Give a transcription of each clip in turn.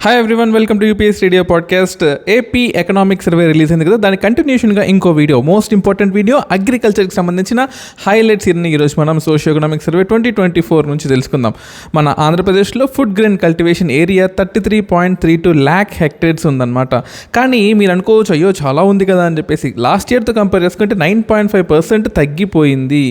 Hi everyone, welcome to UPS radio podcast. AP economic survey release అయింది కదా, దాని కంటిన్యూషన్గా ఇంకో వీడియో, మోస్ట్ ఇంపార్టెంట్ వీడియో, అగ్రికల్చర్కి సంబంధించిన హైలైట్స్ ఇన్ని ఈరోజు మనం సోషియో ఎకనామిక్ సర్వే 2024 నుంచి తెలుసుకుందాం. మన ఆంధ్రప్రదేశ్లో food grain cultivation area 33.32 lakh hectares ఉందన్నమాట. కానీ మీరు అనుకోవచ్చు, అయ్యో చాలా ఉంది కదా అని చెప్పేసి. లాస్ట్ ఇయర్తో కంపేర్ చేసుకుంటే 9.5% తగ్గిపోయింది.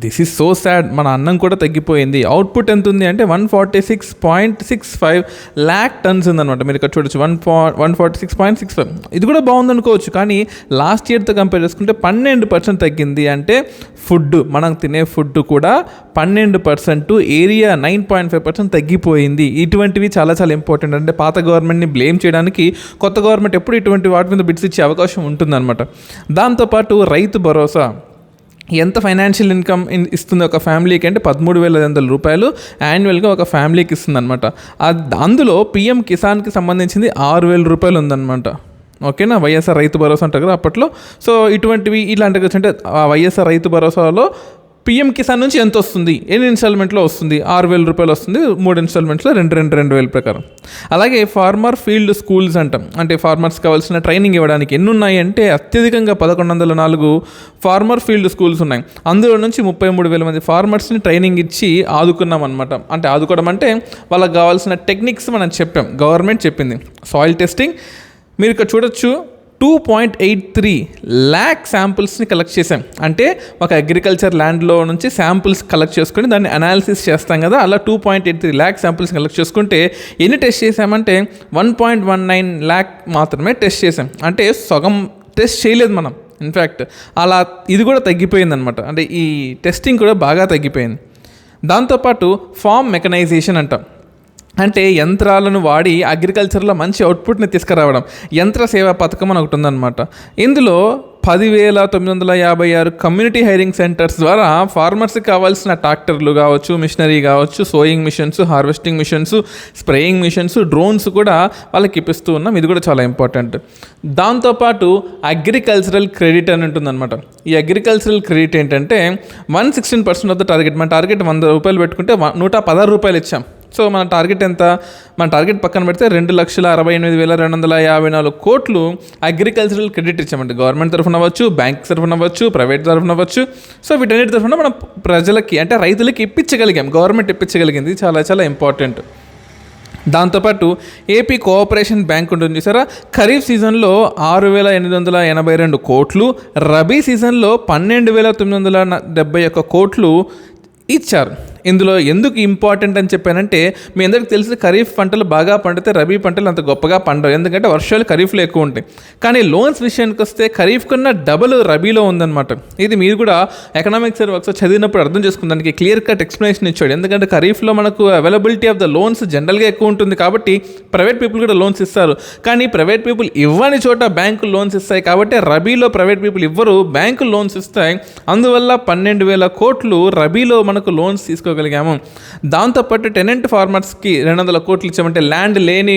This is so sad. మన అన్నం కూడా తగ్గిపోయింది. అవుట్పుట్ ఎంత ఉంది అంటే 146.65 lakh tons ఉందన్నమాట. మీరు ఇక్కడ చూడొచ్చు 146.65. ఇది కూడా బాగుందనుకోవచ్చు, కానీ లాస్ట్ ఇయర్తో కంపేర్ చేసుకుంటే 12% తగ్గింది. అంటే ఫుడ్, మనం తినే ఫుడ్ కూడా 12%, ఏరియా 9.5% తగ్గిపోయింది. ఇటువంటివి చాలా చాలా ఇంపార్టెంట్. అంటే పాత గవర్నమెంట్ని బ్లేమ్ చేయడానికి కొత్త గవర్నమెంట్ ఎప్పుడు ఇటువంటి వాటి మీద బిట్స్ ఇచ్చే అవకాశం ఉంటుందన్నమాట. దాంతోపాటు రైతు భరోసా ఎంత ఫైనాన్షియల్ ఇన్కమ్ ఇస్తుంది ఒక ఫ్యామిలీకి అంటే 13,500 రూపాయలు యాన్యువల్గా ఒక ఫ్యామిలీకి ఇస్తుంది అనమాట. అందులో పిఎం కిసాన్కి సంబంధించింది 6,000 రూపాయలు ఉందన్నమాట. ఓకేనా, వైఎస్ఆర్ రైతు భరోసా అంటారు కదా అప్పట్లో. సో ఇటువంటివి ఇలాంటివి అంటే వైఎస్ఆర్ రైతు భరోసాలో పిఎం కిసాన్ నుంచి ఎంత వస్తుంది, ఎన్ని ఇన్స్టాల్మెంట్లో వస్తుంది, 6,000 రూపాయలు వస్తుంది. 3 ఇన్స్టాల్మెంట్స్లో 2,000 ప్రకారం. అలాగే ఫార్మర్ ఫీల్డ్ స్కూల్స్ అంటాం, అంటే ఫార్మర్స్ కావాల్సిన ట్రైనింగ్ ఇవ్వడానికి ఎన్ని ఉన్నాయి అంటే అత్యధికంగా 1,104 ఫార్మర్ ఫీల్డ్ స్కూల్స్ ఉన్నాయి. అందులో నుంచి 33,000 మంది ఫార్మర్స్ని ట్రైనింగ్ ఇచ్చి ఆదుకున్నాం అనమాట. అంటే ఆదుకోవడం అంటే వాళ్ళకి కావాల్సిన టెక్నిక్స్ మనం చెప్పాం, గవర్నమెంట్ చెప్పింది. సాయిల్ టెస్టింగ్ మీరు ఇక్కడ చూడొచ్చు, 2.83 lakh శాంపుల్స్ని కలెక్ట్ చేసాం. అంటే ఒక అగ్రికల్చర్ ల్యాండ్లో నుంచి శాంపుల్స్ కలెక్ట్ చేసుకుని దాన్ని అనాలిసిస్ చేస్తాం కదా, అలా 2.83 lakh శాంపుల్స్ కలెక్ట్ చేసుకుంటే ఎన్ని టెస్ట్ చేసామంటే 1.19 lakh మాత్రమే టెస్ట్ చేసాం. అంటే సగం టెస్ట్ చేయలేదు మనం. ఇన్ఫ్యాక్ట్ అలా ఇది కూడా తగ్గిపోయిందనమాట. అంటే ఈ టెస్టింగ్ కూడా బాగా తగ్గిపోయింది. దాంతోపాటు ఫార్మ్ మెకనైజేషన్ అంటాం, అంటే యంత్రాలను వాడి అగ్రికల్చర్లో మంచి అవుట్పుట్ని తీసుకురావడం. యంత్ర సేవా పథకం అని ఒకటి ఉందన్నమాట. ఇందులో 10,956 కమ్యూనిటీ హైరింగ్ సెంటర్స్ ద్వారా ఫార్మర్స్కి కావాల్సిన ట్రాక్టర్లు కావచ్చు, మిషనరీ కావచ్చు, sowing machines, harvesting machines, spraying machines, drones కూడా వాళ్ళకి ఇప్పిస్తూ ఉన్నాం. ఇది కూడా చాలా ఇంపార్టెంట్. దాంతోపాటు అగ్రికల్చరల్ క్రెడిట్ అని ఉంటుందన్నమాట. ఈ అగ్రికల్చరల్ క్రెడిట్ ఏంటంటే 116% ఆఫ్ ద టార్గెట్. మన టార్గెట్ 100 రూపాయలు పెట్టుకుంటే 116 రూపాయలు ఇచ్చాం. సో మన టార్గెట్ ఎంత, మన టార్గెట్ పక్కన పెడితే 2,68,254 కోట్లు అగ్రికల్చరల్ క్రెడిట్ ఇచ్చామంటే గవర్నమెంట్ తరఫున అవ్వచ్చు, బ్యాంక్ తరఫున అవ్వచ్చు, ప్రైవేట్ తరఫున అవ్వచ్చు. సో వీటన్నిటి తరఫున మనం ప్రజలకి అంటే రైతులకి ఇప్పించగలిగాం, గవర్నమెంట్ ఇప్పించగలిగింది. చాలా చాలా ఇంపార్టెంట్. దాంతోపాటు ఏపీ కోఆపరేషన్ బ్యాంక్ ఉంటుంది చూసారా, ఖరీఫ్ సీజన్లో 6,882 కోట్లు, రబీ సీజన్లో 12,971 కోట్లు ఇచ్చారు. ఇందులో ఎందుకు ఇంపార్టెంట్ అని చెప్పానంటే, మీ అందరికీ తెలిసి ఖరీఫ్ పంటలు బాగా పండితే రబీ పంటలు అంత గొప్పగా పండవు, ఎందుకంటే వర్షాలు ఖరీఫ్లో ఎక్కువ ఉంటాయి. కానీ లోన్స్ విషయానికి వస్తే ఖరీఫ్ కన్నా డబుల్ రబీలో ఉందన్నమాట. ఇది మీరు కూడా ఎకనామిక్ సర్వే ఒకసారి చదివినప్పుడు అర్థం చేసుకుందానికి క్లియర్ కట్ ఎక్స్ప్లెనేషన్ ఇచ్చాడు. ఎందుకంటే ఖరీఫ్లో మనకు అవైలబిలిటీ ఆఫ్ ద లోన్స్ జనరల్గా ఎక్కువ ఉంటుంది కాబట్టి ప్రైవేట్ పీపుల్ కూడా లోన్స్ ఇస్తారు. కానీ ప్రైవేట్ పీపుల్ ఇవ్వని చోట బ్యాంకులు లోన్స్ ఇస్తాయి కాబట్టి రబీలో ప్రైవేట్ పీపుల్ ఇవ్వరు, బ్యాంకులు లోన్స్ ఇస్తాయి. అందువల్ల 12,000 కోట్లు రబీలో మనకు లోన్స్ తీసుకోగలిగాము. దాంతోపాటు టెనెంట్ ఫార్మర్స్కి 200 కోట్లు ఇచ్చామంటే ల్యాండ్ లేని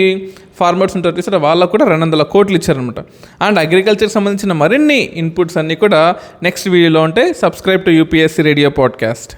ఫార్మర్స్ ఉంటారు చూసారా, వాళ్ళకు కూడా 200 కోట్లు ఇచ్చారనమాట. అండ్ అగ్రికల్చర్కి సంబంధించిన మరిన్ని ఇన్పుట్స్ అన్నీ కూడా నెక్స్ట్ వీడియోలో ఉంటాయి. Subscribe to UPSC radio podcast.